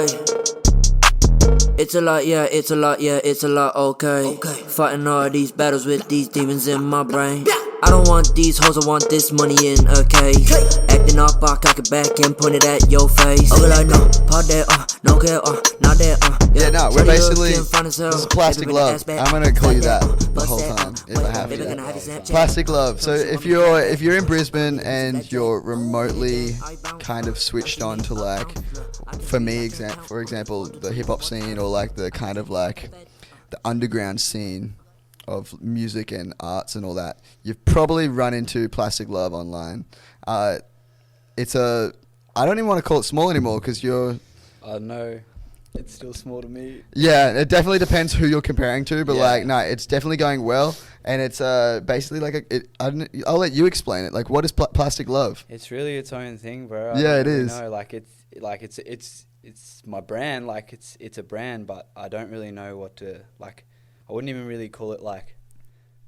okay. It's a lot, yeah, it's a lot, yeah, it's a lot, okay. Fighting all these battles with these demons in my brain. I don't want these hoes, I want this money in a case. Acting up, I cock it back and point it at your face. Okay, like, no, part that, no care, not that, yeah, no, we're basically, this is Plastic Love. I'm gonna call you that the whole time, if I have to. Plastic Love. So if you're in Brisbane and you're remotely kind of switched on to like, for me, for example, the hip hop scene, or like the kind of like the underground scene of music and arts and all that, you've probably run into Plastic Love online. It's I don't even want to call it small anymore because you're... No, it's still small to me. Yeah, it definitely depends who you're comparing to, but like, no, it's definitely going well, and it's basically like I'll let you explain it. Like, what is Plastic Love? It's really its own thing, bro. Yeah, it is. No, like it's my brand. Like it's a brand, but I don't really know what to like. I wouldn't even really call it like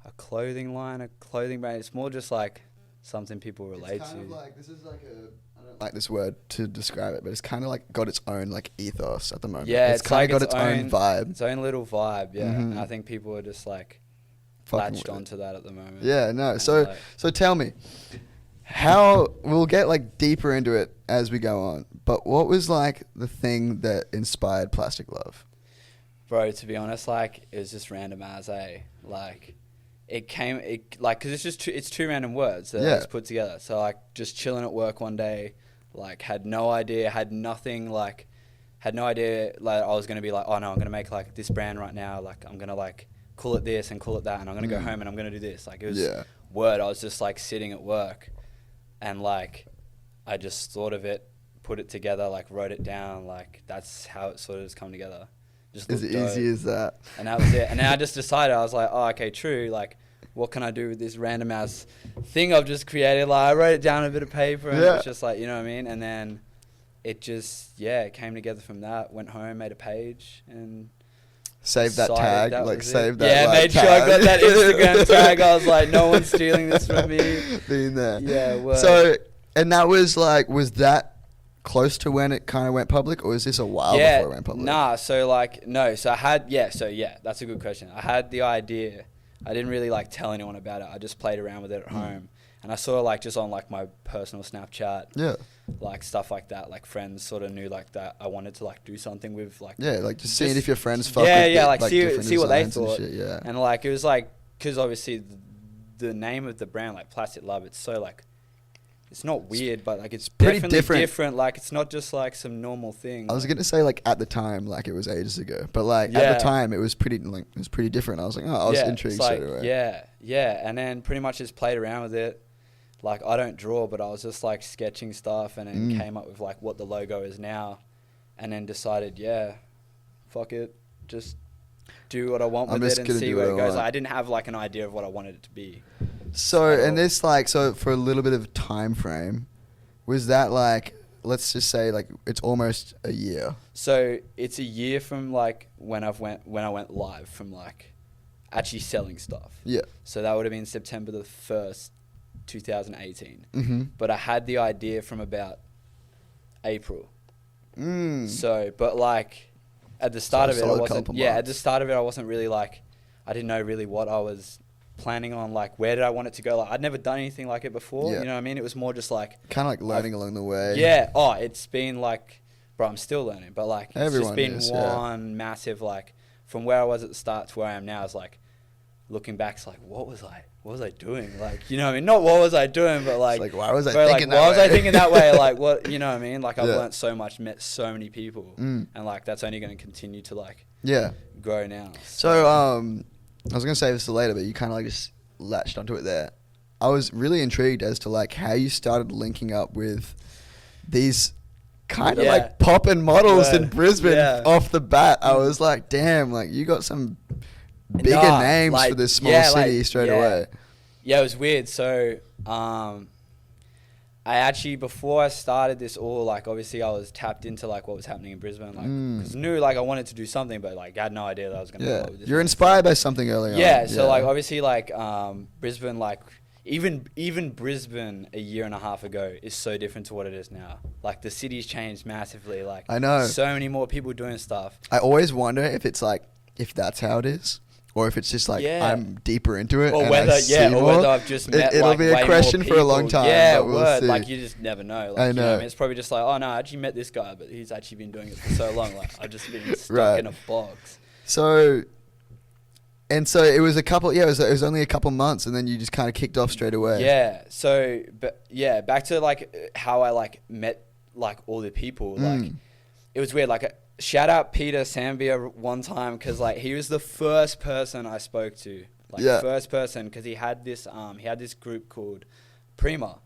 a clothing line, a clothing brand. It's more just like something people relate to. It's kind of like, this is like I don't like this word to describe it, but it's kind of like got its own like ethos at the moment. Yeah, it's kind of got its own vibe. Its own little vibe, yeah. Mm-hmm. And I think people are just like latched onto that at the moment. Yeah, no. So tell me, how, we'll get like deeper into it as we go on, but what was like the thing that inspired Plastic Love? Bro, to be honest, like, it was just random as like, cause it's two random words that I just put together. So like, just chilling at work one day, like, had no idea I was gonna be like, oh no, I'm gonna make like this brand right now. Like, I'm gonna like call it this and call it that, and I'm gonna go home and I'm gonna do this. Like, it was word. I was just like sitting at work, and like, I just thought of it, put it together, like wrote it down. Like, that's how it sort of has come together. Just as easy as that. And that was it. And then I just decided, I was like, oh, okay, true. Like, what can I do with this random ass thing I've just created? Like, I wrote it down on a bit of paper, and it was just like, you know what I mean? And then it just, it came together from that. Went home, made a page, and saved that tag. Like, saved that. Yeah, made sure I got that Instagram tag. I was like, no one's stealing this from me. Being there. Yeah. Word. So, and that was like, was that close to when it kind of went public, or was this a while before it went public? Nah, so like, no, so I had, that's a good question. I had the idea. I didn't really like tell anyone about it. I just played around with it at home. And I sort of like just on like my personal Snapchat, like stuff like that, like friends sort of knew like that I wanted to like do something with like, like just seeing if your friends fuck with like see what they thought. And shit, and like, it was like, because obviously the name of the brand, like Plastic Love, it's so like, it's not weird, but like, it's pretty different. Like, it's not just like some normal thing. I was gonna say like at the time, like it was ages ago, but like at the time it was pretty different. I was like, I was intrigued straight away. And then pretty much just played around with it. Like, I don't draw, but I was just like sketching stuff, and then came up with like what the logo is now, and then decided, fuck it, just do what I want with it and see where it goes. Like, I didn't have like an idea of what I wanted it to be. So, and this like, so for a little bit of time frame, was that like, let's just say like it's almost a year. So it's a year from like when I went live from like actually selling stuff. Yeah. So that would have been September the 1st, 2018. Mm-hmm. But I had the idea from about April. So, but like at the start of it, I wasn't really like, I didn't know really what I was planning on, like where did I want it to go. Like, I'd never done anything like it before, you know what I mean? It was more just like kind of like learning along the way. It's been like, bro, I'm still learning, but like it's just been one massive, like, from where I was at the start to where I am now, is like looking back, it's like, what was I doing? Like, you know what I mean? Not what was I doing, but like, it's like, why was I thinking that way? Why was I thinking that way? Like, what, you know what I mean? Like, I've learned so much, met so many people, and like that's only going to continue to like grow now. So I was going to say this later, but you kind of like just latched onto it there. I was really intrigued as to like how you started linking up with these kind of like poppin' models in Brisbane off the bat. I was like, damn, like you got some bigger names for this small city straight away. Yeah, it was weird. So I actually, before I started this all, like, obviously I was tapped into like what was happening in Brisbane, like, because I knew like I wanted to do something, but like I had no idea that I was going to come up with this. You're inspired by something early on. So like obviously like Brisbane, like, even Brisbane a year and a half ago is so different to what it is now. Like the city's changed massively. Like I know so many more people doing stuff. I always wonder if it's like if that's how it is, or if it's just like I'm deeper into it, or and whether or whether I've just met it'll like be a way question more for a long people. time. Yeah, but we'll see. like you just never know. Like, I know. You know what I mean? It's probably just like, oh no, I actually met this guy, but he's actually been doing it for so long. Like I've just been stuck Right. in a box. So it was a couple. Yeah, it was only a couple months, and then you just kind of kicked off straight away. Yeah. So, but yeah, back to like how I like met like all the people. Like it was weird. Like shout out Peter Sambia one time because like he was the first person I spoke to. Like first person because he had this group called Prima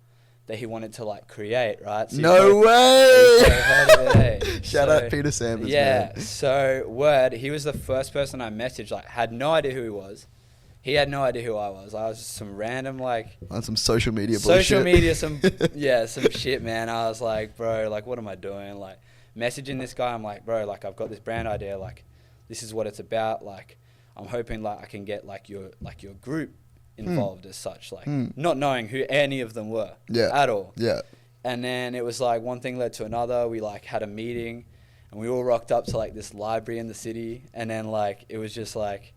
that he wanted to like create, right? So no way! Shout so, out Peter Sambers. Yeah. Man. So he was the first person I messaged. Like had no idea who he was. He had no idea who I was. I was just some random like on some social media bullshit. some shit, man. I was like, bro, like what am I doing? Like messaging this guy, I'm like, bro, like I've got this brand idea, like this is what it's about. Like I'm hoping like I can get like your group involved as such, like not knowing who any of them were at all. Yeah. And then it was like one thing led to another. We like had a meeting and we all rocked up to like this library in the city. And then like, it was just like,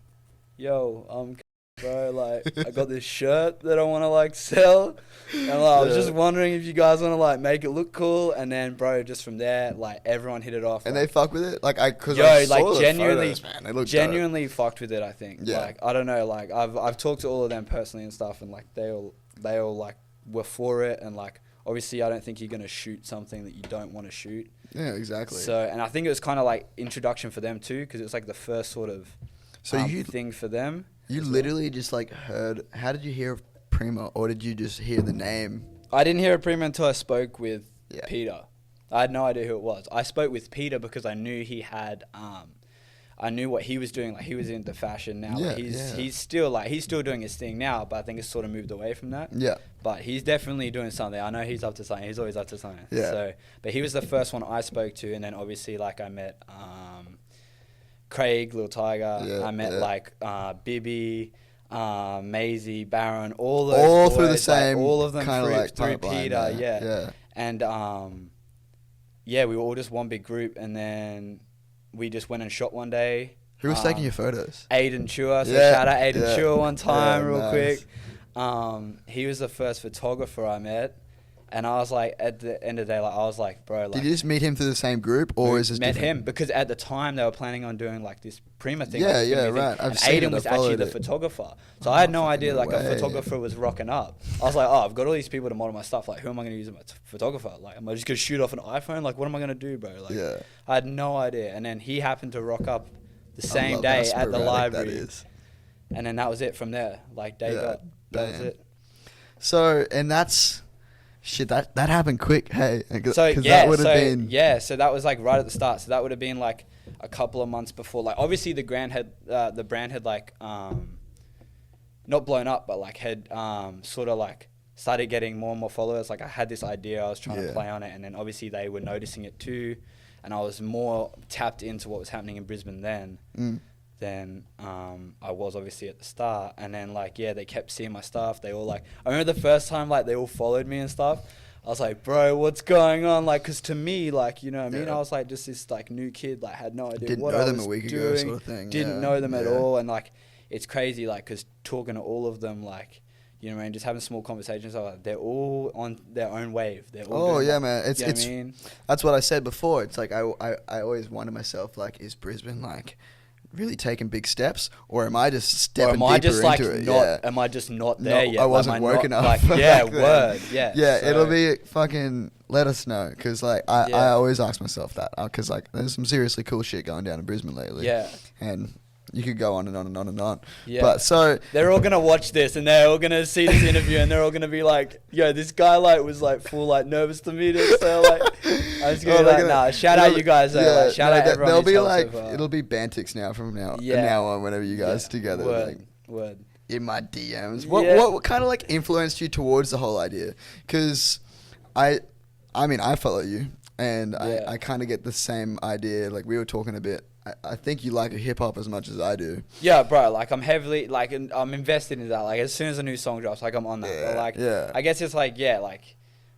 yo, bro, like I got this shirt that I want to like sell. And like, I was just wondering if you guys want to like make it look cool. And then bro, just from there, like everyone hit it off. And like, they fuck with it? Like I saw genuinely, photos, man. They look genuinely fucked with it, I think. Yeah. Like, I don't know, like I've talked to all of them personally and stuff and like they all like were for it. And like, obviously I don't think you're going to shoot something that you don't want to shoot. Yeah, exactly. So, and I think it was kind of like introduction for them too, because it was like the first sort of thing for them. You literally just like heard, how did you hear of Prima, or did you just hear the name? I didn't hear of Prima until I spoke with Peter. I had no idea who it was. I spoke with Peter because I knew he had, I knew what he was doing. Like he was into fashion now. Yeah, like, he's still doing his thing now, but I think it's sort of moved away from that. Yeah. But he's definitely doing something. I know he's up to something. He's always up to something. Yeah. So, but he was the first one I spoke to, and then obviously like I met Craig, Lil Tiger. Yeah, I met like Bibby, Maisie, Baron, all all boys, through the same, like, all of them kind of like through pipeline, Peter. yeah. And we were all just one big group, and then we just went and shot one day. Who was taking your photos? Aiden Chua. So shout out Aiden Chua one time, real nice. quick. He was the first photographer I met. And I was like, at the end of the day, like I was like, bro, like. Did you just meet him through the same group, or is this met different? him because at the time they were planning on doing like this Prima thing. Yeah, like, right. And Aiden was actually the photographer, so I had no idea like a photographer was rocking up. I was like, oh, I've got all these people to model my stuff. Like, who am I going to use as my photographer? Like, am I just going to shoot off an iPhone? Like, what am I going to do, bro? Like, I had no idea. And then he happened to rock up the same day at the library, and then that was it from there. Like, that was it. So, and that's. Shit, that happened quick, hey. So that would have been so that was like right at the start. So that would have been like a couple of months before. Like obviously the brand had like not blown up, but like had sort of like started getting more and more followers. Like I had this idea, I was trying to play on it, and then obviously they were noticing it too, and I was more tapped into what was happening in Brisbane then. Than I was obviously at the start. And then like they kept seeing my stuff. They all like, I remember the first time like they all followed me and stuff. I was like, bro, what's going on? Like, cause to me, like, you know what I mean? I was like just this like new kid, like had no idea what I was doing. Didn't know them a week ago sort of thing. Didn't know them at all. And like, it's crazy, like, cause talking to all of them, like, you know what I mean? Just having small conversations, like, they're all on their own wave. They're all man. It's what I mean? That's what I said before. It's like, I always wonder myself, like, is Brisbane like really taking big steps, or am I just stepping deeper into it? Am I just not there yet? I wasn't woke enough. Like, It'll be fucking. Let us know, because like I always ask myself that, because like there's some seriously cool shit going down in Brisbane lately. Yeah, and you could go on and on and on and on. Yeah. But so they're all gonna watch this and they're all gonna see this interview and they're all gonna be like, yo, this guy like was like full like nervous to meet us. So like I'm just gonna be like, nah, shout out you guys though. Like, shout out everyone. They'll be like it'll be Bantix now from now on whenever you guys together. Word. In my DMs. What kind of like influenced you towards the whole idea? Because I mean I follow you. And I kind of get the same idea. Like we were talking a bit I think you like hip hop as much as I do. Yeah, bro. Like I'm heavily like I'm invested in that. Like as soon as a new song drops, like I'm on that. Yeah, But, like yeah. I guess it's like like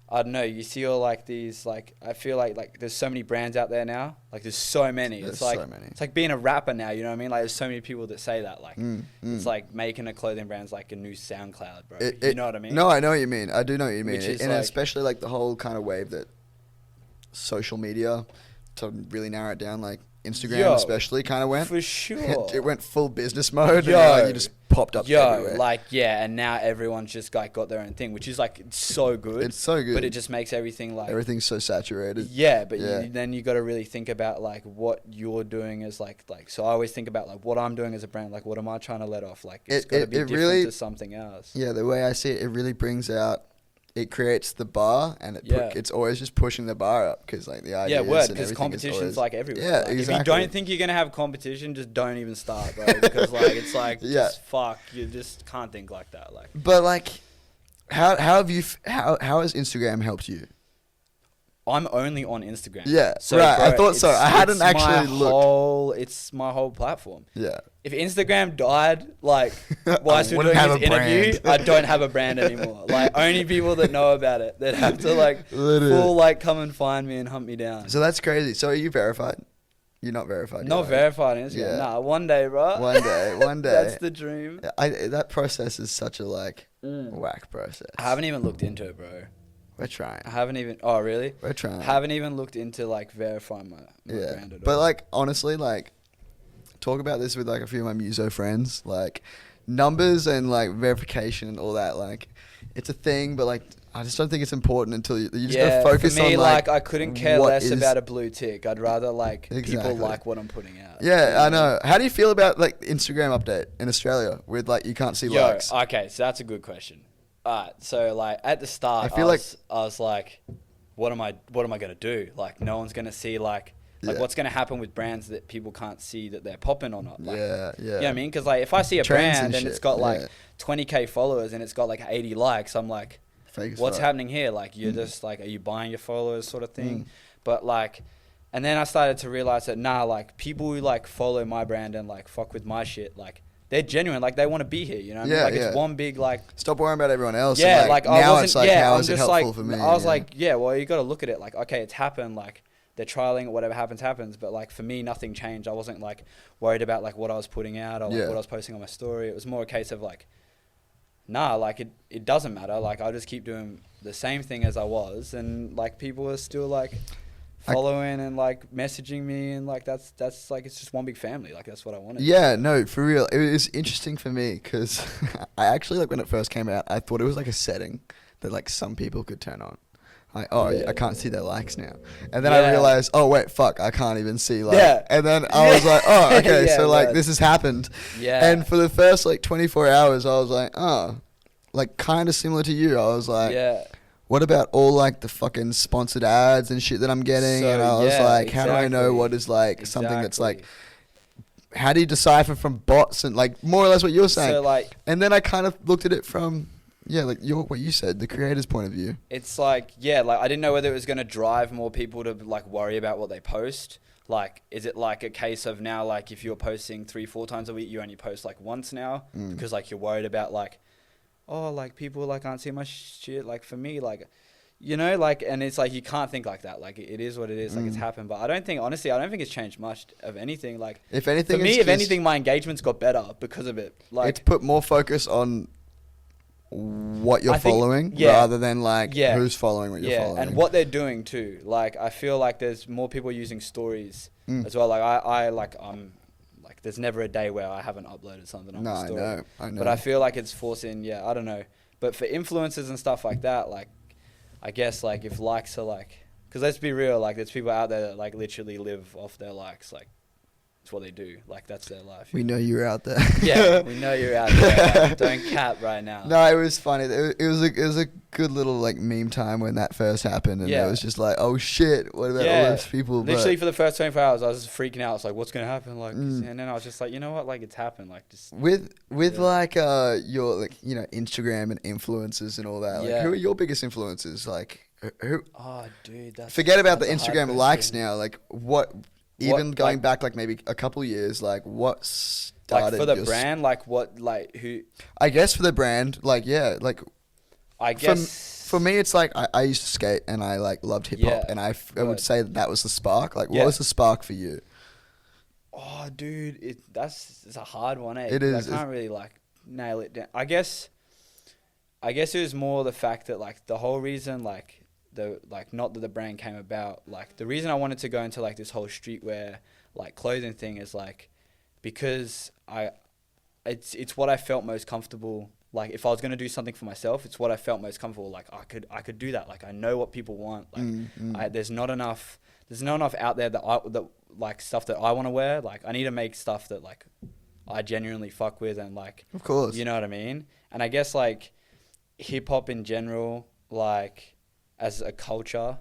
I don't know. You see all like these like I feel like there's so many brands out there now. Like there's so many. There's it's like so many. it's like being a rapper now. You know what I mean? Like there's so many people that say that. Like it's like making a clothing brand's like a new SoundCloud, bro. You know what I mean? No, I know what you mean. I do know what you mean. Which is And like- especially like the whole kind of wave that social media, to really narrow it down, like Instagram Yo, especially kind of went. For sure. It went full business mode. Yo. And like, you just popped up Yo, everywhere. like and now everyone's just like got their own thing, which is like it's so good. It's so good. But it just makes everything like Everything's so saturated. yeah, but Yeah. then you got to really think about like what you're doing as like so I always think about like what I'm doing as a brand, like what am I trying to let off, like it's got to be different really- to something else. Yeah, the way I see it, it really brings out. It creates the bar, and it's always just pushing the bar up because like the idea. Yeah, word, and because everything is competition's always- like everywhere. Yeah, like, exactly. If you don't think you're gonna have competition, just don't even start, bro. Because like it's like Yeah. just fuck, you just can't think like that. Like But like, how have you? How has Instagram helped you? I'm only on Instagram. Yeah, right, I thought so. I hadn't it's actually looked. It's my whole platform. Yeah. If Instagram died, like, whilst we're wouldn't doing have this a interview, brand. I don't have a brand anymore. Like, only people that know about it that have to, like, Literally. full, like, come and find me and hunt me down. So that's crazy. So are you verified? You're not verified. Not yet, right? verified on Instagram. Yeah. Nah, one day, bro. One day. One day. That's the dream. That process is such a like whack process. I haven't even looked into it, bro. We're trying. I haven't even. Oh, really? We're trying. Haven't even looked into, like, verifying my Yeah. brand at But all. like honestly, like talk about this with like a few of my muso friends. Like numbers and like verification and all that. Like it's a thing, but like I just don't think it's important until you just gotta focus for me, on like I couldn't care what less is- about a blue tick. I'd rather like Exactly. people like what I'm putting out. Yeah, I know. How do you feel about like Instagram update in Australia with like you can't see Yo, likes? okay, so that's a good question. Alright, so like at the start, I feel like- I was like, what am I gonna do? Like no one's gonna see like Yeah. what's gonna happen with brands that people can't see that they're popping or not? Like, Yeah, yeah. You know what I mean? Because like if I see a Trends brand and and it's shit, got like yeah. 20k followers and it's got like 80 likes, I'm like, Fake as what's fuck. happening here? Like you're just like, are you buying your followers sort of thing? But like, and then I started to realize that like people who like follow my brand and like fuck with my shit, like they're genuine, like they want to be here, you know what I mean? Yeah, Like yeah. it's one big like, Stop worrying about everyone else. yeah, and, like I now wasn't, it's like yeah, how I'm is it just helpful like, for me? I was yeah. like, yeah, well you got to look at it like, okay, it's happened, like they're trialing it, whatever happens, but like for me, nothing changed. I wasn't like worried about like what I was putting out or like Yeah. what I was posting on my story. It was more a case of like, nah, like it doesn't matter. Like I'll just keep doing the same thing as I was, and like people are still like following and like messaging me, and like that's like it's just one big family. Like that's what I wanted. Yeah, no, for real. It was interesting for me because I actually, like, when it first came out, I thought it was like a setting that like some people could turn on. Like, oh, Yeah. I can't see their likes now. And then I Yeah. realized, oh, wait, fuck, I can't even see, like. Yeah. And then I was like, oh, okay, Yeah, so, like, right. this has happened. Yeah. And for the first, like, 24 hours, I was like, oh, like, kind of similar to you. I was like, Yeah. what about all, like, the fucking sponsored ads and shit that I'm getting? So, and I was yeah, like, how do I know exactly. what is, like, something that's, like, Exactly. how do you decipher from bots and, like, more or less what you're saying? So like And then I kind of looked at it from, yeah, like what you said, the creator's point of view. it's like, yeah, like I didn't know whether it was going to drive more people to like worry about what they post. Like, is it like a case of now, like if you're posting 3-4 times a week, you only post like once now because like you're worried about like, oh, like people like aren't seeing my shit. Like for me, like, you know, like, and it's like, you can't think like that. Like it is what it is. Like it's happened. But I don't think, honestly, I don't think it's changed much of anything. Like If anything, for me, it's if just- anything, my engagement's got better because of it. Like it's put more focus on what you're I think- following yeah. rather than like Yeah. who's following what you're yeah, following. and what they're doing too. Like I feel like there's more people using stories as well. Like I like like there's never a day where I haven't uploaded something on No, my I story. know. But I feel like it's forcing. Yeah, I don't know. But for influencers and stuff like that, like I guess like if likes are like, because let's be real, like there's people out there that like literally live off their likes. Like it's what they do. Like that's their life. We know you're out there. Yeah, we know you're out there. Like, don't cap right now. No, it was funny. It was a good little like meme time when that first happened, and Yeah. it was just like, oh shit, what about all those people? Literally But for the first 24 hours, I was just freaking out. I was like, what's going to happen? Like, and then I was just like, you know what? Like, it's happened. Like, just. with Yeah. like your like Instagram and influencers and all that, like Yeah. who are your biggest influencers? Like who? Oh, dude. That's Forget about the that's a hard Instagram likes question. now. Like what even going back like maybe a couple years, like what started like for the brand, like what, like who? I guess for the brand, like yeah, like I guess for me, it's like I used to skate and I like loved hip hop, and I would say that was the spark. Like, what was the spark for you? Oh, dude, it's a hard one. It is. I can't really like nail it down. I guess it was more the fact that like the whole reason like not that the brand came about, like the reason I wanted to go into like this whole streetwear like clothing thing is like because it's what I felt most comfortable. Like if I was gonna do something for myself, it's what I felt most comfortable. Like I could do that. Like I know what people want. Like there's not enough out there that like stuff that I want to wear. Like I need to make stuff that like I genuinely fuck with, and like, of course, you know what I mean. And I guess like hip hop in general, like as a culture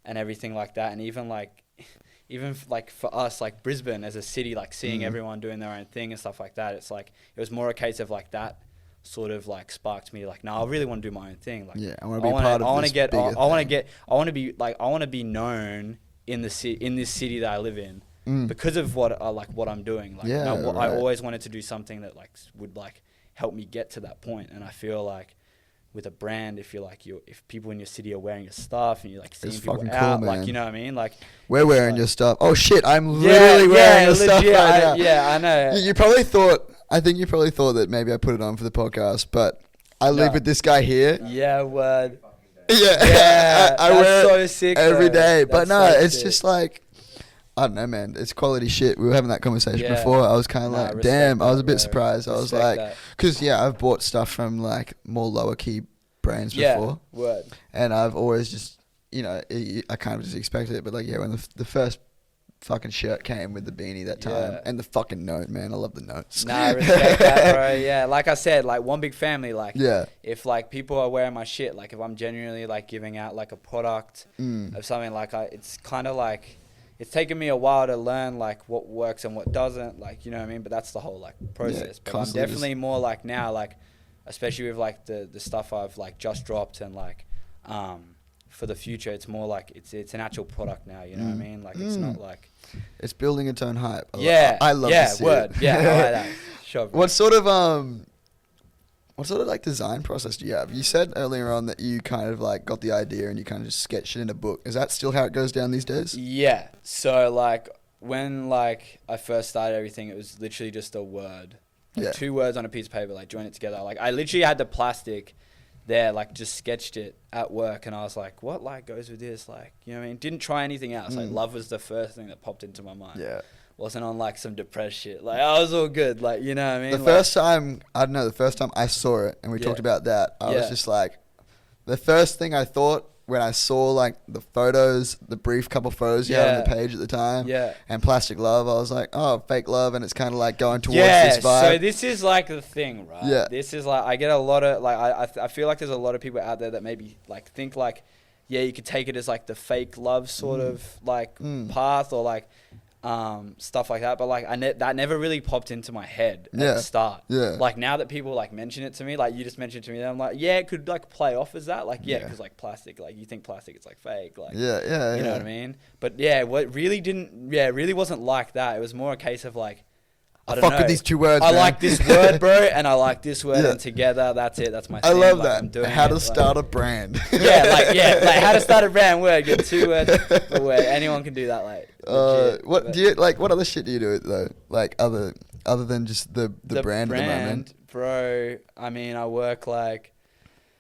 and everything like that, and even like for us, like Brisbane as a city, like seeing everyone doing their own thing and stuff like that, it's like it was more a case of like that sort of like sparked me like, no, I really want to do my own thing. Like, yeah, I want to be part of this. I want to be known in this city that I live in because of what I'm doing. Like, yeah, I always wanted to do something that like would like help me get to that point. And I feel like with a brand, if people in your city are wearing your stuff and you're like seeing people out, cool, like, you know what I mean? Like we're wearing your stuff. Oh shit, I'm literally wearing your stuff right now. Yeah, I know. I think you probably thought that maybe I put it on for the podcast, but I live with this guy here. Yeah, word. Yeah, I wear so it sick, every day. But no, so it's sick. just like, I don't know, man. It's quality shit. We were having that conversation before. I was kind of like, damn, I was a bit surprised. I was like, because I've bought stuff from like more lower key brands before. Word. And I've always just, I kind of just expected it. But like, when the first fucking shirt came with the beanie that time and the fucking note, man, I love the notes. Nah, I respect that, bro. Yeah, like I said, like one big family. Like, if like people are wearing my shit, like if I'm genuinely like giving out like a product of something, like it's kind of like it's taken me a while to learn like what works and what doesn't, like, you know what I mean. But that's the whole like process. But I'm definitely more like now, like especially with like the stuff I've like just dropped and like for the future, it's more like it's an actual product now, you know what I mean? Like it's not like it's building its own hype. I love to see word. it. Yeah, I like that. Sure, bro. What sort of like design process do you have? You said earlier on that you kind of like got the idea and you kind of just sketched it in a book. Is that still how it goes down these days? Yeah. So like when like I first started everything, it was literally just a word. Like 2 words on a piece of paper, like join it together. Like I literally had the plastic there, like just sketched it at work, and I was like, what like goes with this? Like, you know what I mean? Didn't try anything else. Like love was the first thing that popped into my mind. Yeah. Wasn't on like some depressed shit. Like I was all good. Like, you know what I mean? The first time I saw it and we talked about that, I was just like, the first thing I thought when I saw like the photos, the brief couple photos you had on the page at the time, and Plastic Love, I was like, oh, fake love, and it's kind of like going towards this vibe. So this is like the thing, right? Yeah. This is like, I get a lot of, like, I feel like there's a lot of people out there that maybe like think like, you could take it as like the fake love sort of like path or like stuff like that, but like that never really popped into my head at the start. Like now that people like mention it to me, like you just mentioned to me, I'm like, it could like play off as that, like because like plastic, like you think plastic, it's like fake, like you know what I mean. But what really wasn't like that. It was more a case of like, I don't know. With these 2 words. I like this word, bro, and I like this word, and together, that's it. That's my thing. I love like, that. I'm doing how to start a brand. like how to start a brand word. Get 2 words per word. Anyone can do that. Like, legit, what do you like? What other shit do you do though? Like other than just the brand at the moment, bro. I mean, I work like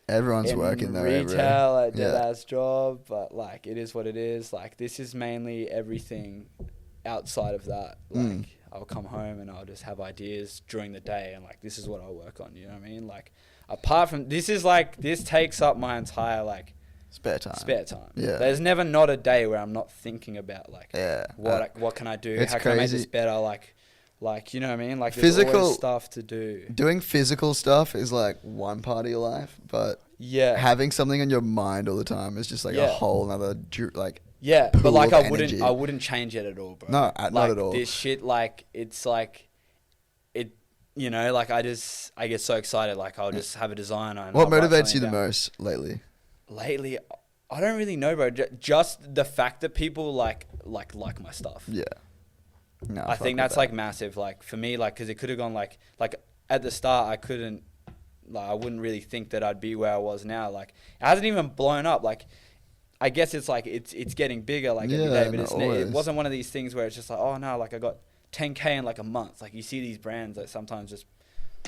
everyone's working though. Retail, a dead ass job, but like it is what it is. Like this is mainly everything outside of that. Like. I'll come home and I'll just have ideas during the day and like this is what I'll work on, you know what I mean? Like apart from this takes up my entire like spare time. Yeah. There's never not a day where I'm not thinking about like what can I do? How can I make this better? Like you know what I mean? Like there's physical always stuff to do. Doing physical stuff is like one part of your life, but having something on your mind all the time is just like a whole nother like but like I wouldn't change it at all, bro. No, not at all. This shit, like it's like it, you know, like I get so excited, like I'll just have a design on. What motivates you the most lately? Lately, I don't really know, bro. Just the fact that people like my stuff. Yeah. No, I think that's like massive. Like for me, like because it could have gone like at the start, I wouldn't really think that I'd be where I was now. Like it hasn't even blown up. Like I guess it's like it's getting bigger like every day, but it wasn't one of these things where it's just like, oh no, like I got 10K in like a month. Like you see these brands that sometimes just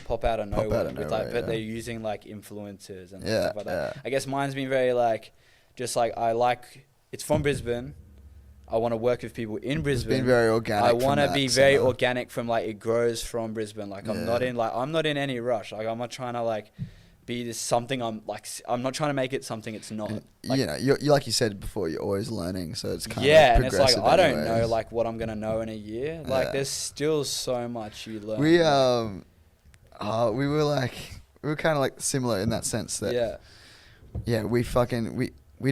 pop out of nowhere, but they're using like influencers and stuff like that. I guess mine's been very like, just like it's from Brisbane. I want to work with people in Brisbane. It's been very organic. I want to be very organic from like it grows from Brisbane. Like I'm not in any rush. Like I'm not trying to like be this something. I'm not trying to make it something it's not. Like, you like you said before, you're always learning, so it's kind of and it's like I don't know like what I'm gonna know in a year. Like there's still so much you learn. We were kind of like similar in that sense that we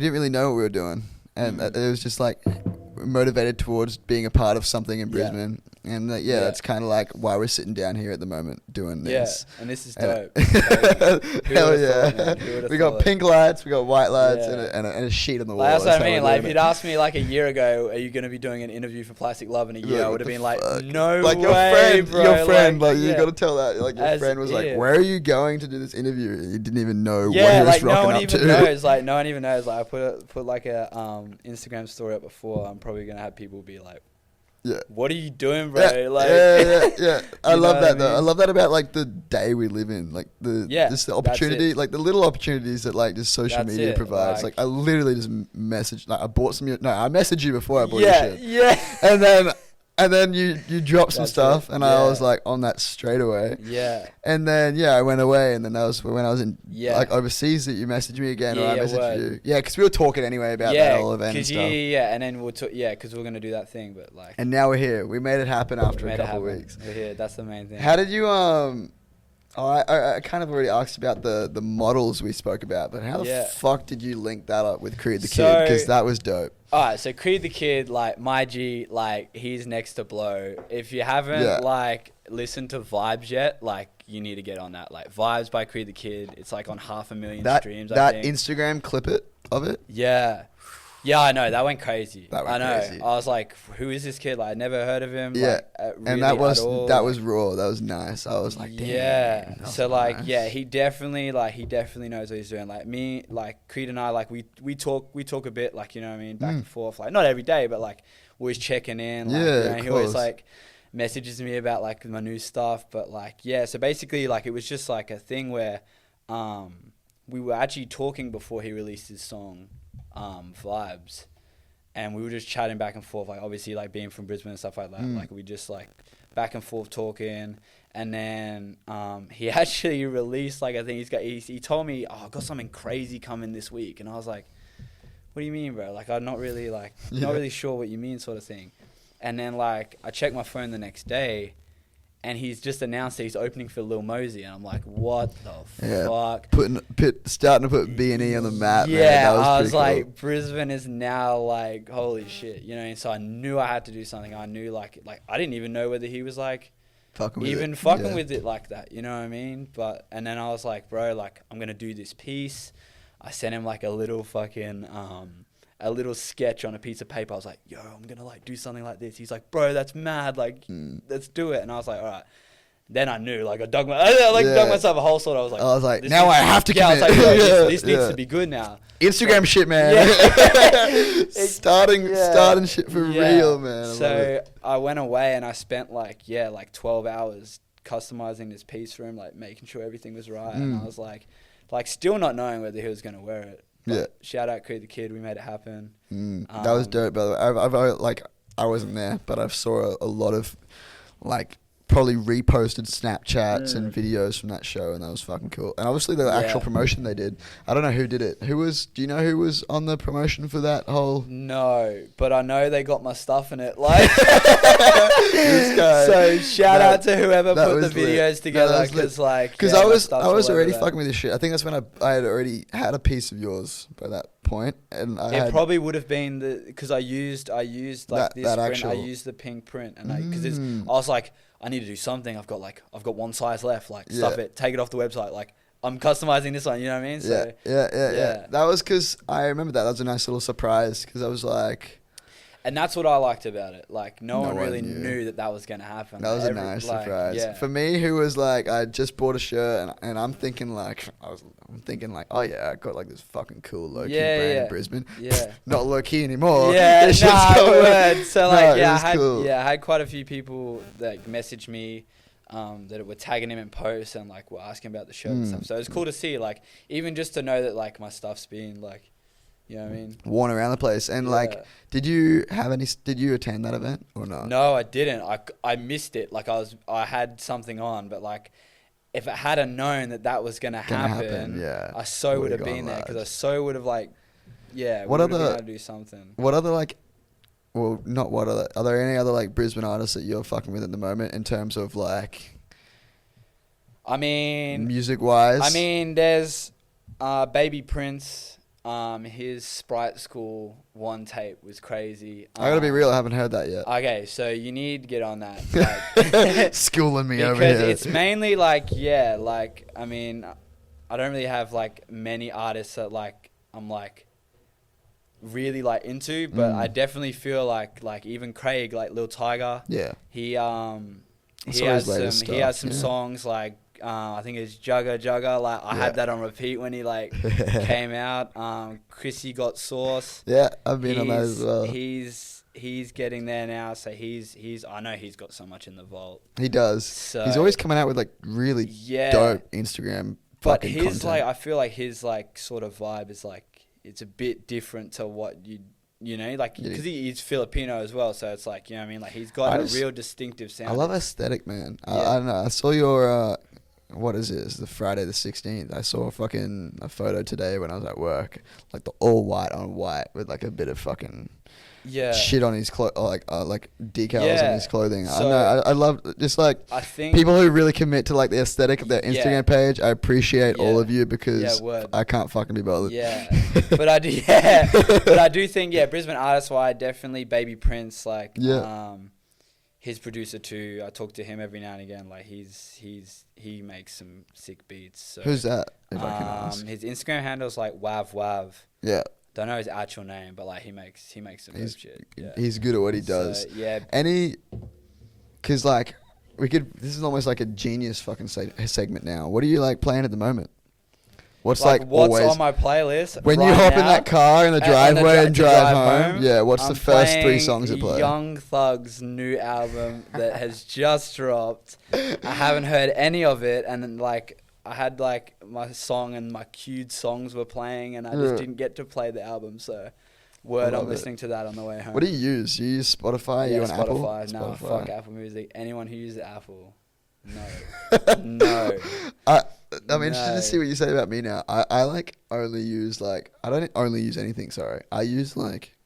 didn't really know what we were doing, and it was just like motivated towards being a part of something in Brisbane, and that's kind of like why we're sitting down here at the moment doing this. And this is dope. Hell yeah! We got pink lights, we got white lights, and a sheet on the wall. That's what I mean. Like if you'd asked me like a year ago, are you going to be doing an interview for Plastic Love in a year? I would have been like, no like way, bro. Your friend, like you got to tell that. Like your friend was like, where are you going to do this interview? You didn't even know what he was rocking up to. No one even knows. Like I put like a Instagram story up before. I'm probably gonna have people be like, what are you doing, bro? Yeah. I love that though. I love that about like the day we live in, like just the opportunity, like the little opportunities that like just social media provides. Like I literally just messaged, like I messaged you before I bought your shit. Yeah. And then you dropped some stuff, and I was like on that straight away. Yeah. And then I went away, and then that was when I was in like overseas that you messaged me again, or I messaged you. Yeah, because we were talking anyway about that whole event and stuff. And then we'll talk. Yeah, because we're gonna do that thing, but like. And now we're here. We made it happen after a couple of weeks. We're here. That's the main thing. How did you I kind of already asked about the models we spoke about, but how the fuck did you link that up with Creed the Kid? Because that was dope. Alright, so Creed the Kid, like my G, like he's next to blow. If you haven't like listened to Vibes yet, like you need to get on that. Like Vibes by Creed the Kid, it's like on 500,000 streams. That I think. Instagram clip of it. Yeah, I know. That went crazy. I know. Crazy. I was like, who is this kid? Like, I never heard of him. Yeah. Like, really and that was raw. That was nice. I was like, damn. Yeah. So like, nice. He definitely knows what he's doing. Like me, like Creed and I, like we talk a bit, like, you know what I mean? Back and forth. Like not every day, but like always checking in. Like, he always like messages me about like my new stuff. But like, so basically like it was just like a thing where we were actually talking before he released his song. Vibes, and we were just chatting back and forth, like obviously like being from Brisbane and stuff like that, like we just like back and forth talking, and then he actually released like I think he told me, oh, I've got something crazy coming this week, and I was like, what do you mean, bro? Like I'm not really not really sure what you mean, sort of thing. And then like I checked my phone the next day, and he's just announced that he's opening for Lil Mosey, and I'm like, what the fuck? Starting to put B&E on the map. Yeah, man. I was like, cool. Brisbane is now like, holy shit, you know. And so I knew I had to do something. I knew like I didn't even know whether he was like fucking with it like that, you know what I mean? And then I was like, bro, like I'm gonna do this piece. I sent him like a little fucking a little sketch on a piece of paper. I was like, yo, I'm gonna like do something like this. He's like, bro, that's mad, like let's do it. And I was like, all right. Then I knew, like I dug myself a hole. Sort of. I was like, now I have to commit. I was like, yo, this needs to be good now. Instagram shit, man. Starting shit for real, man. So I went away and I spent like 12 hours customizing this piece for him, like making sure everything was right. And I was like still not knowing whether he was gonna wear it. But shout out Creed the Kid, we made it happen. That was dope, by the way. I wasn't there, but I saw a lot of like probably reposted Snapchats and videos from that show, and that was fucking cool. And obviously the actual promotion they did, I don't know who did it. Do you know who was on the promotion for that whole? No, but I know they got my stuff in it. Like, this guy, so shout out to whoever put the videos together, because I was already fucking with this shit. I think that's when I had already had a piece of yours by that point, and it probably would have been because I used like this print. I used the pink print, and because I was like, I need to do something. I've got one size left. Like stuff it, take it off the website. Like I'm customizing this one. You know what I mean? So, yeah. That was because I remember that was a nice little surprise because I was like, And that's what I liked about it. Like, no one one really knew. knew that was going to happen. That was a nice surprise. Yeah. For me, who was like, I just bought a shirt and I'm thinking like, oh yeah, I got like this fucking cool low key brand in Brisbane. Yeah. Not low key anymore. Yeah, This nah, shit's going- word. So like, No, it was cool. I had quite a few people that messaged me that were tagging him in posts and like were asking about the shirt and stuff. So it was cool to see, like, even just to know that like my stuff's being like, you know what I mean? Worn around the place. And like, did you attend that event or not? No, I didn't. I missed it. Like I had something on, but like if it had known that was gonna happen, yeah, I so would have been there because I so would have like, would have been able to do something. What other like, well, not what other, are there any other like Brisbane artists that you're fucking with at the moment in terms of like, I mean, music wise? I mean, there's Baby Prince. His Sprite School one tape was crazy. I gotta be real, I haven't heard that yet. Okay, so you need to get on that. Like, Schooling me over because here. it's mainly like, like, I mean, I don't really have like many artists that like I'm like really like into, but I definitely feel like even Craig, like Lil Tiger. Yeah. He has some songs like I think it's Jugga Jugga. Like I had that on repeat when he like came out. Chrissy Got Sauce. Yeah, I've been on that as well. He's getting there now, so he's I know he's got so much in the vault. He does. So, he's always coming out with like really dope Instagram. But his content. Like I feel like his like sort of vibe is like it's a bit different to what you know, like because he's Filipino as well, so it's like, you know what I mean, like he's got a real distinctive sound. I love aesthetic, man. Yeah. I don't know. I saw your what is this? The Friday the 16th. I saw a photo today when I was at work, like the all white on white with like a bit of fucking shit on his like decals on his clothing. So I know. I love just like I think people who really commit to like the aesthetic of their Instagram page. I appreciate all of you because I can't fucking be bothered. Yeah, but I do. Yeah, but I do think Brisbane artist wise, definitely Baby Prince. Like his producer too. I talk to him every now and again. Like he makes some sick beats. So, who's that? If I can ask. His Instagram handle is like wav. Yeah. Don't know his actual name, but like he makes some dope shit. Yeah. He's good at what he does. So, yeah. Cause like this is almost like a genius fucking segment now. What are you like playing at the moment? What's always on my playlist when right you hop in now, that car in the driveway and drive home? Yeah, what's I'm the first 3 songs you play? Young Thug's new album that has just dropped. I haven't heard any of it, and then like I had like my song and my queued songs were playing, and I just didn't get to play the album. So, I'm listening to that on the way home. What do you use? You use Spotify? You on Spotify. Apple? No, Spotify. fuck Apple Music. Anyone who uses Apple, no. I'm interested to see what you say about me now. I like only use like I don't only use anything. Sorry, I use like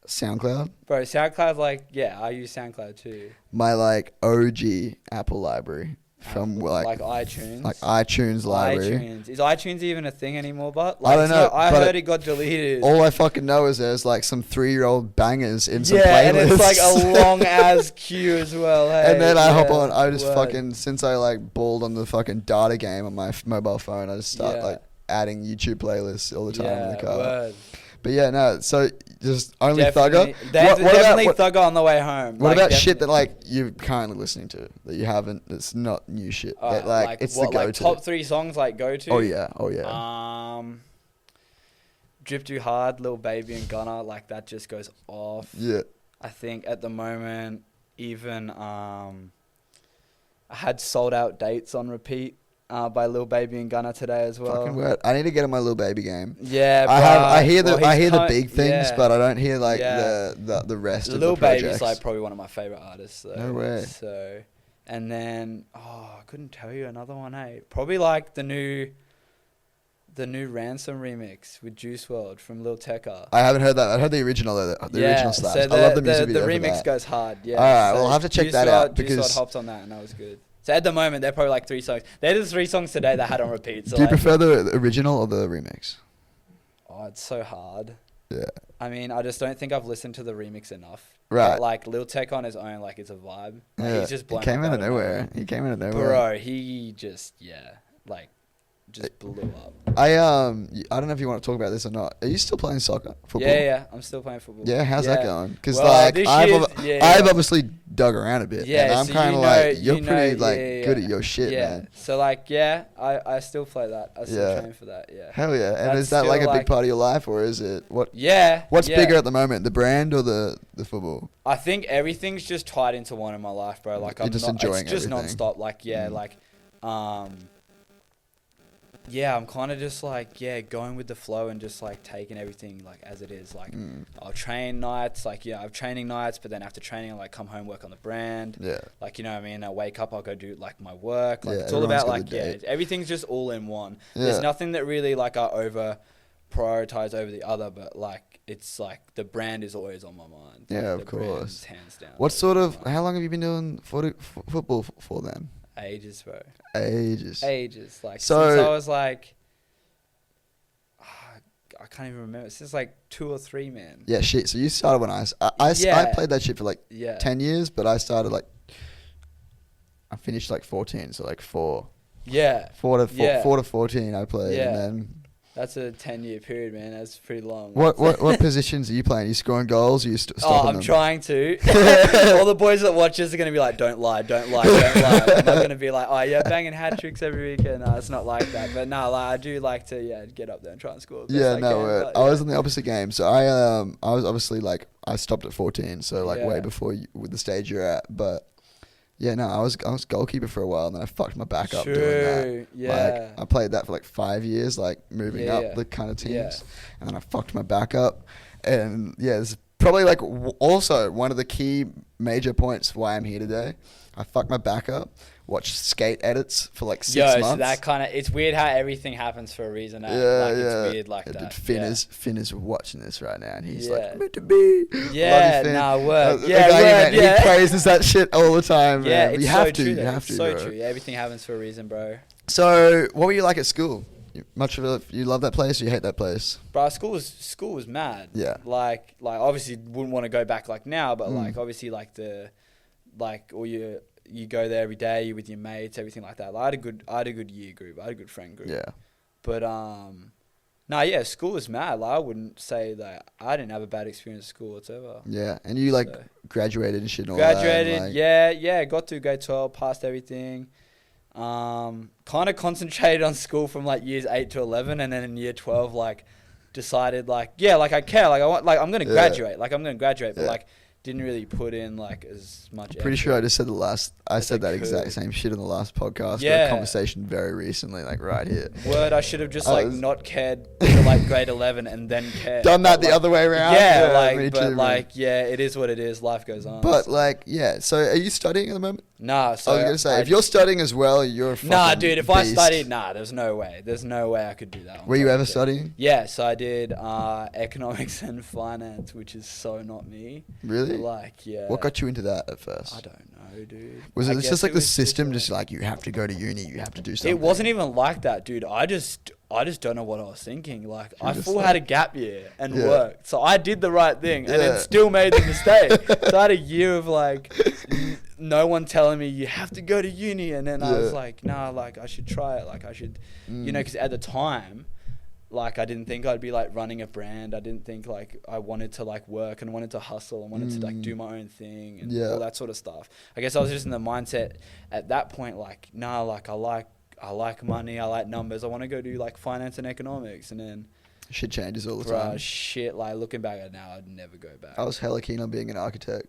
SoundCloud. Bro, SoundCloud, like I use SoundCloud too. My like OG Apple library from like iTunes. Like iTunes library. iTunes. Is iTunes even a thing anymore? But I don't know. I heard it got deleted. All I fucking know is there's like some 3-year-old bangers in some playlists. And it's like a long ass queue as well. Hey? And then I hop on. I just fucking since I like balled on the fucking data game on my mobile phone, I just start like adding YouTube playlists all the time in the car. Word. But yeah, no. So just only definitely, Thugger. Definitely Thugger on the way home. What about shit that like you're currently listening to that you haven't? That's not new shit. That like it's the go-to. Like top 3 songs like go to. Oh yeah. Drip Too Hard, Lil Baby and Gunna, like that just goes off. Yeah. I think at the moment, even I had Sold Out Dates on repeat. By Lil Baby and Gunna today as well. Fucking word. I need to get in my Lil Baby game. Yeah, I hear the big things, but I don't hear like the rest of the projects. Lil Baby's like probably one of my favorite artists. Though. No way. So, and then I couldn't tell you another one. Probably like the new Ransom remix with Juice WRLD from Lil Tecca. I haven't heard that. I heard the original though. The original slaps. I love the music video. The remix goes hard. Yeah. All right, we'll have to check that out because Juice WRLD hopped on that and that was good. So at the moment, they're probably like 3 songs. They're the 3 songs today that I had on repeat. So do you prefer the original or the remix? Oh, it's so hard. Yeah. I mean, I just don't think I've listened to the remix enough. Right. But like Lil Tech on his own, like it's a vibe. Like, yeah. He's just blown. He came out of nowhere. Bro, he just like just blew up. I don't know if you want to talk about this or not. Are you still playing soccer? Football? Yeah, I'm still playing football. Yeah, how's that going? Because Well, I've obviously dug around a bit. Yeah, and I'm so kind of you're pretty good at your shit, yeah. man. So I still play that. I still train for that. Yeah. Hell yeah! And That's is that like a still, big part of your life, or is it what? Yeah. What's bigger at the moment, the brand or the football? I think everything's just tied into one in my life, bro. Like You're just enjoying it's just everything. non-stop. I'm kind of just going with the flow and just like taking everything like as it is. Like I'll train nights, I have training nights, but then after training, I like come home, work on the brand. Yeah. Like, you know what I mean? I wake up, I'll go do like my work. Like it's all everyone's about got everything's just all in one. Yeah. There's nothing that really like I over prioritize over the other, but like it's like the brand is always on my mind. Yeah, Like, of the brand course. is hands down. What sort of? How long have you been doing football for then? Ages, bro. Ages. Like So- since I was like, I can't even remember. Since like 2 or 3, man. Yeah, shit. So you started when I played that shit for like 10 years, but I started I finished like 14, so like 4 Yeah. 4 to 14 I played, Yeah. and then That's a 10-year period, man. That's pretty long. what positions are you playing? Are you scoring goals? Or are you stopping I'm them? trying to. All the boys that watch this are going to be like, don't lie. I'm not going to be like, oh, yeah, banging hat tricks every weekend. No, it's not like that. But no, I do like to, get up there and try and score. Yeah, I was in the opposite game. So I was obviously I stopped at 14, so way before with the stage you're at. But yeah, no, I was goalkeeper for a while, and then I fucked my back up doing that. Yeah. I played that for 5 years, moving up the kind of teams, and then I fucked my back up, and it's probably also one of the key major points why I'm here today. I fucked my back up. Watched skate edits for 6 months. So that kind of, it's weird how everything happens for a reason. It's weird like that. Dude, Finn is watching this right now, and he's meant to be. Yeah, word. He praises that shit all the time, Yeah, man. it's You have so to, true. you have to, so bro. true. Yeah, everything happens for a reason, bro. So, what were you like at school? You love that place or you hate that place? Bro, school was mad. Yeah. Like obviously wouldn't want to go back now, but obviously you go there every day, you're with your mates, everything like that. I had a good year group. I had a good friend group. Yeah. But school was mad. I wouldn't say that I didn't have a bad experience at school whatsoever. Yeah, and you graduated and shit and all Graduated, that. got to grade 12, passed everything. Kind of concentrated on school from years 8 to 11, and then in year 12 decided I care, I'm gonna graduate, but didn't really put in as much. Pretty sure I just said I said that exact same shit in the last podcast. Yeah. A conversation very recently, right here. Word, I should have just not cared to grade 11 and then cared. Done that the other way around. It is what it is. Life goes on. But so are you studying at the moment? Nah, so I was gonna say if you're studying as well, you're a fucking Nah, dude, if I beast. studied, there's no way. There's no way I could do that. Were you ever studying? Yeah, so I did economics and finance, which is so not me. Really? What got you into that at first? I don't know, dude. Was it just the system, just you have to go to uni, you have to do something? It wasn't even like that, dude. I just don't know what I was thinking. I had a gap year and worked, so I did the right thing, and then still made the mistake. So I had a year of no one telling me you have to go to uni, and then I was I should try it. I should, because at the time, I didn't think I'd be running a brand. I didn't think I wanted to work and wanted to hustle and wanted to do my own thing and all that sort of stuff. I guess I was just in the mindset at that point, I like money, I like numbers, I want to go do finance and economics, and then shit changes all the time. Shit, looking back at it now, I'd never go back. I was hella keen on being an architect,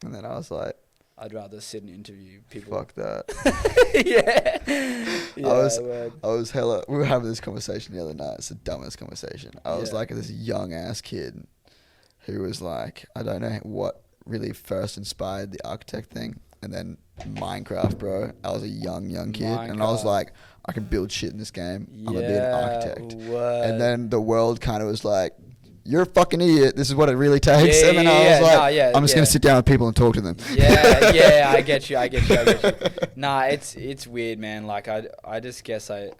and then I was like, I'd rather sit and interview people. Fuck that. yeah. I was hella. We were having this conversation the other night. It's the dumbest conversation. I was this young ass kid who was I don't know what really first inspired the architect thing, and then Minecraft, bro. I was a young kid, and I was I can build shit in this game. I'm gonna be an architect. And then the world kind of was you're a fucking idiot. This is what it really takes. And then I was I'm just going to sit down with people and talk to them. I get you. Nah, it's weird, man. I just guess I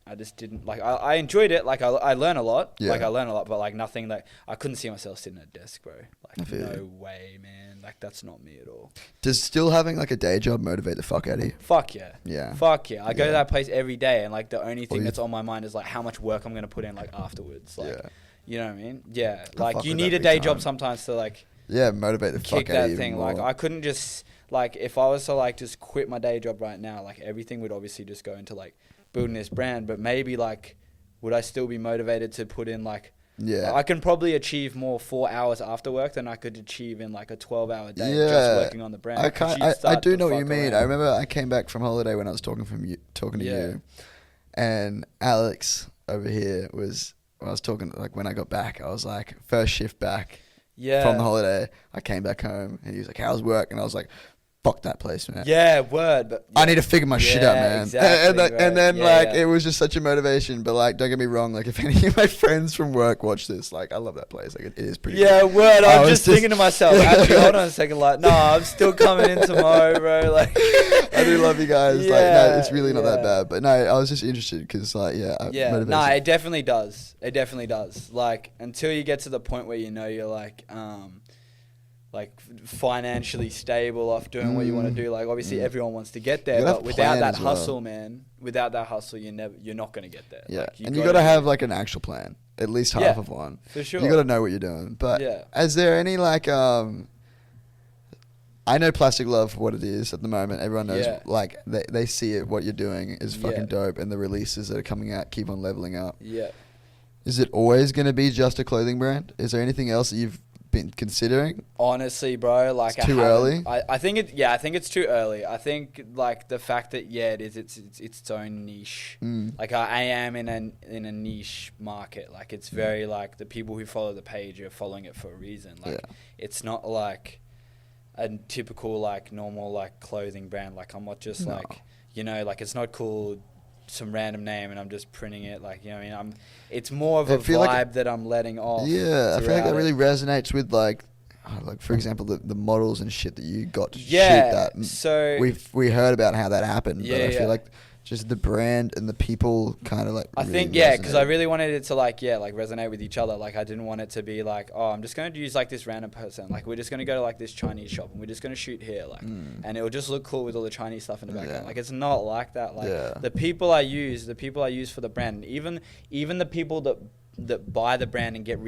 I just didn't like. I enjoyed it. Like I learned a lot. Yeah. Like I learned a lot, but like nothing that I couldn't see myself sitting at a desk, bro. Like no you. way, man. Like that's not me at all. Does still having like a day job motivate the fuck out of you? Fuck yeah. Yeah. Fuck yeah. I go to Yeah. that place every day, and like the only thing you- that's on my mind is like how much work I'm gonna put in like afterwards. Like, Yeah. you know what I mean? Yeah. I Like fuck you with need that a big day time. job sometimes to like Yeah, motivate the kick fuck out of that you. thing. More. Like I couldn't just like if I was to like just quit my day job right now, like everything would obviously just go into like building this brand. But maybe like would I still be motivated to put in like Yeah. I can probably achieve more 4 hours after work than I could achieve in like a 12-hour day Yeah. just working on the brand. I do know what you mean. I remember I came back from holiday when I was talking to you, and Alex over here was when I was talking like when I got back. I was like first shift back from the holiday. I came back home and he was like, "How's work?" And I was like, "Fuck that place, man. Yeah, word. But I need to figure my shit out, man." Exactly, and then it was just such a motivation. But like, don't get me wrong. Like, if any of my friends from work watch this, like, I love that place. Like, it is pretty. Yeah, good. word. I I'm was just thinking to myself, actually, hold on a second. Like, no, I'm still coming in tomorrow, bro. Like, I do love you guys. Like, Yeah, no, it's really not that yeah. bad. But no, I was just interested because, like, motivation. no, it definitely does. It definitely does. Like, until you get to the point where you know you're like financially stable off doing what you want to do. Like, obviously, everyone wants to get there, You gotta but have without plan that as well. hustle, man, without that hustle, you're not gonna get there. Yeah, Like, and you got to have like an actual plan, at least half Yeah, of one. for sure. You got to know what you're doing. But Yeah. is there any like I know Plastic Love for what it is at the moment. Everyone knows Yeah. like they see it. What you're doing is fucking Yeah. dope, and the releases that are coming out keep on leveling up. Yeah. Is it always going to be just a clothing brand? Is there anything else that you've been considering? Honestly, bro, like It's too early? I think it's too early. I think like the fact that it is its own niche. Like I am in a niche market. Like it's very like the people who follow the page are following it for a reason. Like it's not like a typical like normal like clothing brand. Like I'm not just like like it's not called some random name and I'm just printing it. Like you know what I mean. It's more of a vibe that I'm letting off. Yeah, I feel like that really resonates with like for example the models and shit that you got to shoot that. So we heard about how that happened. Yeah, but I feel like just the brand and the people kind of like. I think because I really wanted it to like resonate with each other. Like I didn't want it to be like, oh, I'm just going to use like this random person. Like we're just going to go to like this Chinese shop and we're just going to shoot here. Like and it will just look cool with all the Chinese stuff in the background. Like it's not like that. Like the people I use for the brand, and even the people that buy the brand and get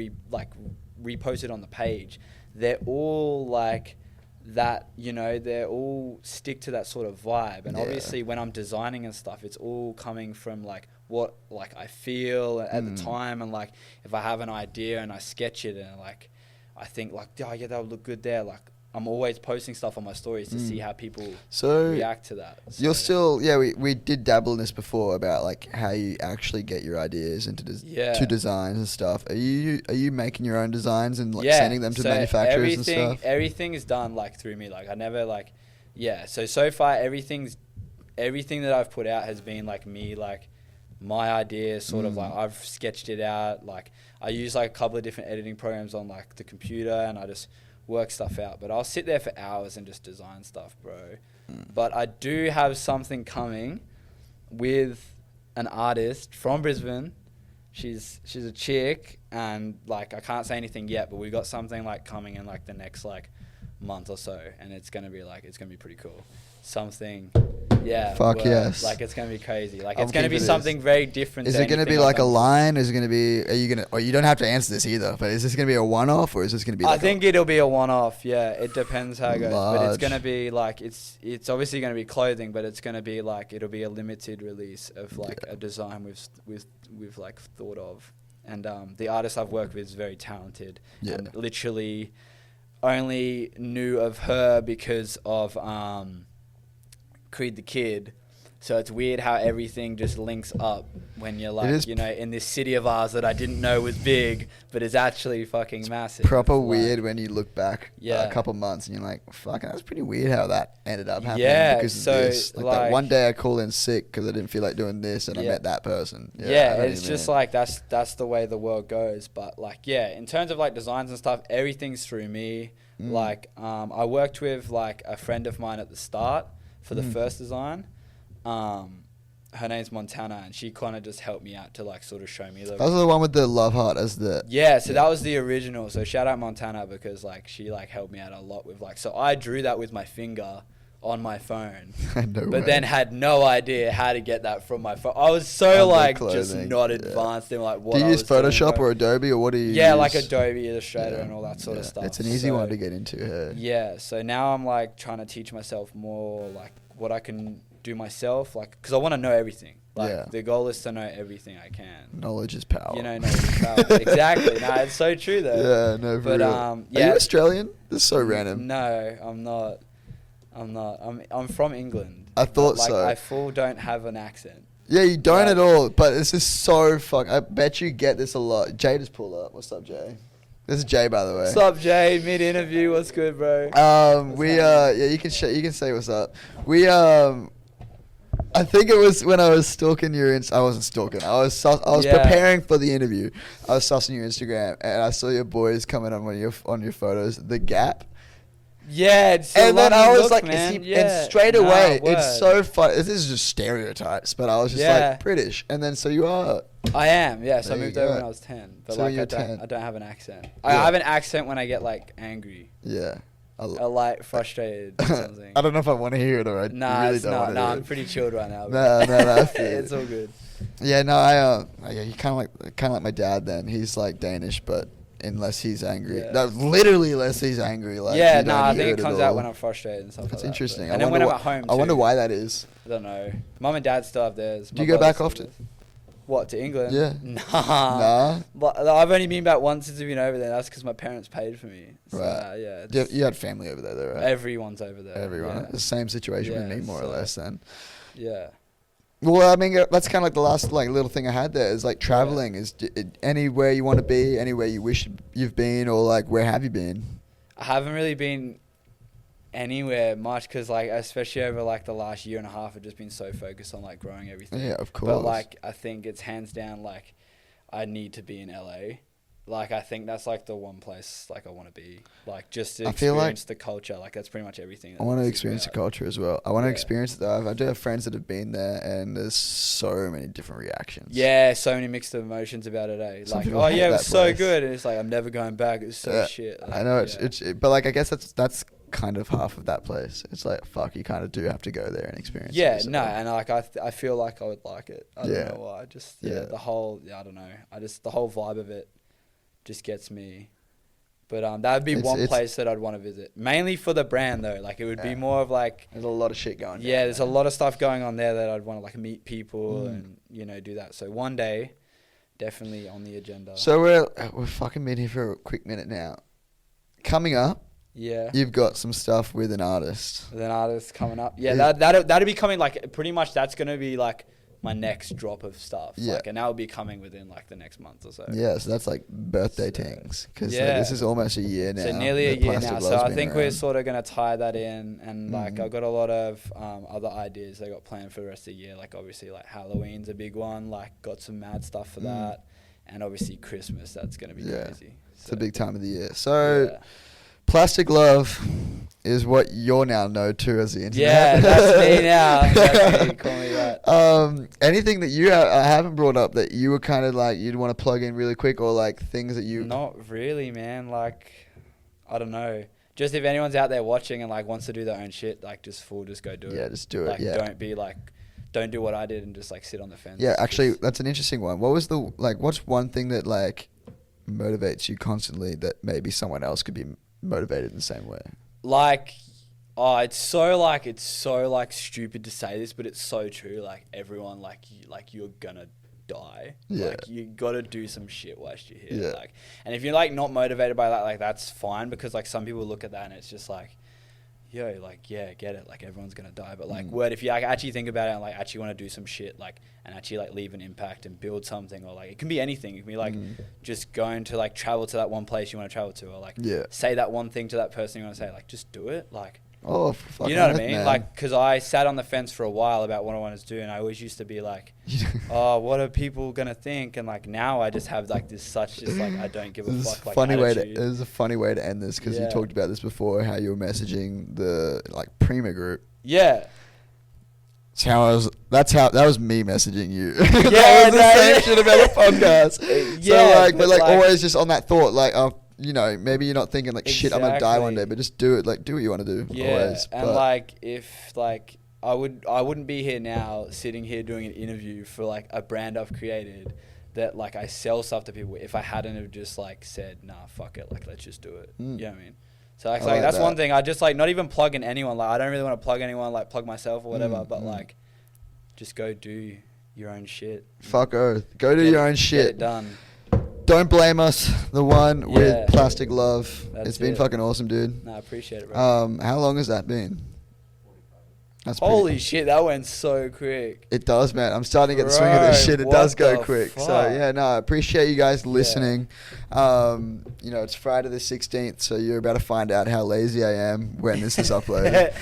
reposted on the page, they're all like that, they all stick to that sort of vibe. And obviously when I'm designing and stuff, it's all coming from like what like I feel at the time, and like if I have an idea and I sketch it and like I think like, oh yeah, that would look good there. Like I'm always posting stuff on my stories to see how people react to that. So, you're still we did dabble in this before about like how you actually get your ideas into to designs and stuff. Are you making your own designs and like sending them to manufacturers and stuff? Everything is done like through me. Like I never like so far everything that I've put out has been like me, like my ideas sort of like I've sketched it out. Like I use like a couple of different editing programs on like the computer and I just work stuff out, but I'll sit there for hours and just design stuff, bro. But I do have something coming with an artist from Brisbane. She's a chick, and like I can't say anything yet, but we got something like coming in like the next like month or so, and it's gonna be pretty cool. Something, Fuck yes. Like it's gonna be crazy. Like I'm it's gonna be keeping something very different. Is it gonna be like a line? Is it gonna be? Are you gonna? Or you don't have to answer this either. But is this gonna be a one-off, or is this gonna be? Like I think it'll be a one-off. Yeah, it depends how it goes. Large. But it's gonna be like it's obviously gonna be clothing, but it's gonna be like it'll be a limited release of like a design we've like thought of. And the artist I've worked with is very talented, and literally only knew of her because of Creed the Kid. So it's weird how everything just links up when you're like, in this city of ours that I didn't know was big, but is actually fucking massive. Proper Like, weird when you look back a couple months and you're like, fuck, that's pretty weird how that ended up happening because of this. Like that one day I called in sick because I didn't feel like doing this and I met that person. It's just like that's the way the world goes. But like, in terms of like designs and stuff, everything's through me. Like, I worked with like a friend of mine at the start for the first design. her name's Montana, and she kind of just helped me out to like sort of show me That was the one with the love heart as the... Yeah, so that was the original. So shout out Montana, because like she like helped me out a lot with like, so I drew that with my finger on my phone, but then had no idea how to get that from my phone. I was so like just not advanced in like what do you use Photoshop or Adobe, or what do you use? Like Adobe Illustrator and all that sort of stuff. It's an easy one to get into here. Yeah, so now I'm like trying to teach myself more like what I can do myself, like, because I want to know everything. Like the goal is to know everything I can. Knowledge is power. You know, knowledge is power. Exactly. No, it's so true though. Yeah, no, for but real. Are you Australian? This is so random. No, I'm not. I'm from England. I thought like, so. I full don't have an accent. Yeah, you don't at all. But this is so I bet you get this a lot. Jay just pulled up. What's up, Jay? This is Jay, by the way. What's up, Jay? Mid interview. What's good, bro? You can say what's up. I think it was when I was stalking your I wasn't stalking. I was preparing for the interview. I was sussing your Instagram, and I saw your boys coming on your photos. The Gap. Yeah, it's and then I was like, man. And straight away, it's so fun. This is just stereotypes, but I was just like British, and then so you are. I am, yeah. So I moved over when I was 10, but so like I don't have an accent. I have an accent when I get like angry. Yeah. Or like frustrated or something. I don't know if I want to hear it or I really don't want to hear it. I'm pretty chilled right now. No. It's all good. Yeah, no, you kind of like my dad. Then he's like Danish, but unless he's angry, literally unless he's angry, like I think it comes out when I'm frustrated and stuff. That's like interesting. And then when I'm at home, I wonder why that is. I don't know. Mum and dad still have theirs. Do you go back often? What, to England? Yeah. Nah. But I've only been back once since I've been over there. That's because my parents paid for me. So, right. Yeah. You had family over there, though, right? Everyone's over there. Everyone. Yeah. The same situation with me, more or less, then. Yeah. Well, I mean, that's kind of like the last like little thing I had there is like traveling. Is anywhere you want to be, anywhere you wish you've been, or like where have you been? I haven't really been anywhere much because like especially over like the last year and a half I've just been so focused on like growing everything. Yeah, of course. But like I think it's hands down like I need to be in LA. Like I think that's like the one place like I want to be, like just to experience the culture. Like that's pretty much everything. I want to experience the culture as well. I want to experience it though. I do have friends that have been there, and there's so many different reactions. Yeah, so many mixed emotions about it. Like, oh yeah, it was so good, and it's like I'm never going back. It's so shit. Like, I know but like I guess that's kind of half of that place. It's like fuck, you kind of do have to go there and experience. Yeah, it. No, and like I feel like I would like it. I don't know why. Just the whole I don't know. The whole vibe of it just gets me. But that would be one place that I'd want to visit. Mainly for the brand though. Like it would be more of like there's a lot of shit going on. Yeah, there's a lot of stuff going on there that I'd want to like meet people and do that. So one day, definitely on the agenda. So we're fucking been here for a quick minute now. Coming up, you've got some stuff with an artist. With an artist coming up. Yeah, that'll be coming like pretty much. That's gonna be like my next drop of stuff. Yeah. Like, and that will be coming within like the next month or so. Yeah, so that's like birthday things. Because this is almost a year now. So nearly a year now. So I think we're sort of going to tie that in. And like I've got a lot of other ideas I got planned for the rest of the year. Like obviously like Halloween's a big one. Like got some mad stuff for that. And obviously Christmas, that's going to be crazy. So, it's a big time of the year. So Plastic Love is what you're now known to as the internet. Yeah, that's me now. That's me. Call me that. Anything that you I haven't brought up that you were kind of like you'd want to plug in really quick, or like things that you... Not really, man. Like, I don't know. Just if anyone's out there watching and like wants to do their own shit, like just go do it. Yeah, just do it. Like, don't do what I did and just like sit on the fence. Yeah, actually, that's an interesting one. What's one thing that like motivates you constantly that maybe someone else could be motivated in the same way? Like, it's so stupid to say this, but it's so true. Like everyone, you're gonna die. Yeah. Like you gotta do some shit whilst you're here. Yeah. Like, and if you're like not motivated by that, like that's fine, because like some people look at that and it's just like, yo, like yeah, get it. Like everyone's gonna die, but like if you like actually think about it and like actually want to do some shit, like and actually like leave an impact and build something, or like it can be anything. It can be like just going to like travel to that one place you want to travel to, or like say that one thing to that person you want to say. Like just do it. Like you know what I mean? Man. Like because I sat on the fence for a while about what I wanted to do, and I always used to be like, oh, what are people gonna think? And like now I just have like this like I don't give a fuck. Like attitude. It was a funny way to end this, because you talked about this before, how you were messaging the like Prima group. Yeah. That was me messaging you. Yeah, that was the same shit about the podcast. Yeah, so like, but like, like always just on that thought, like, you know, maybe you're not thinking like, shit, I'm gonna die one day, but just do it. Like, do what you want to do. Yeah, always. and like, if like, I wouldn't be here now, sitting here doing an interview for like a brand I've created that like I sell stuff to people if I hadn't have just like said, nah, fuck it, like let's just do it. You know what I mean? So like that's that. One thing. I just like not even plugging anyone. Like I don't really want to plug anyone. Like plug myself or whatever. But like, just go do your own shit. Fuck oath. Go do your own shit. Get it done. Don't blame us. The one with Plastic Love. It's been fucking awesome, dude. No, I appreciate it, bro. How long has that been? That's holy shit, that went so quick. It does, man. I'm starting to get the swing of this shit. It does go quick. Fuck? So yeah, no, I appreciate you guys listening. You know, it's Friday the 16th, so you're about to find out how lazy I am when this is uploaded.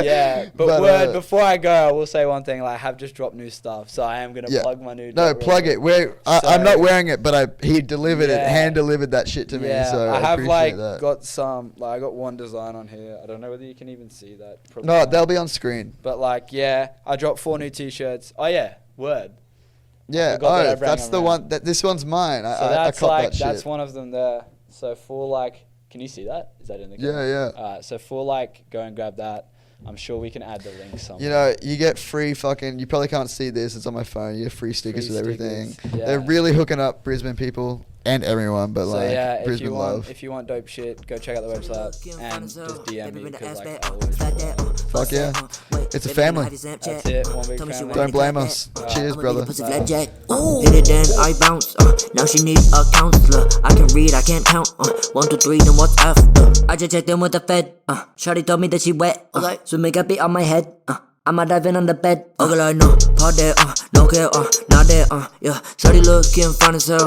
Yeah, but before I go, I will say one thing. Like, I have just dropped new stuff, so I am gonna plug my new. No, plug it. I'm not wearing it, but he delivered it, hand delivered that shit to me. So I have like that. Got some. Like, I got one design on here. I don't know whether you can even see that. Probably no, they'll be on screen. But like, yeah, I dropped 4 new t-shirts. Oh yeah, word. Yeah, that's the one. This one's mine. So I caught like, that shit. that's one of them there. So for like, can you see that? Is that in the camera? Yeah. Alright, so for like, go and grab that. I'm sure we can add the link somewhere. You know, you get free fucking. You probably can't see this. It's on my phone. You get free stickers with everything. Yeah. They're really hooking up Brisbane people and everyone, but so like Brisbane love. If you want dope shit, go check out the website and just DM me because like I always fuck yeah, it's a family. That's it. One big family. Don't blame us. Cheers, brother. Hit it then I bounce. Now she need a counselor. I can read, I can't count. 1, 2, 3, then what's after? I just checked in with the Fed. Shawty told me that she wet. So make a beat on my head. I'ma dive in on the bed. Okay, like no, part there, no care, not there, yeah. Shawty looking fine as hell.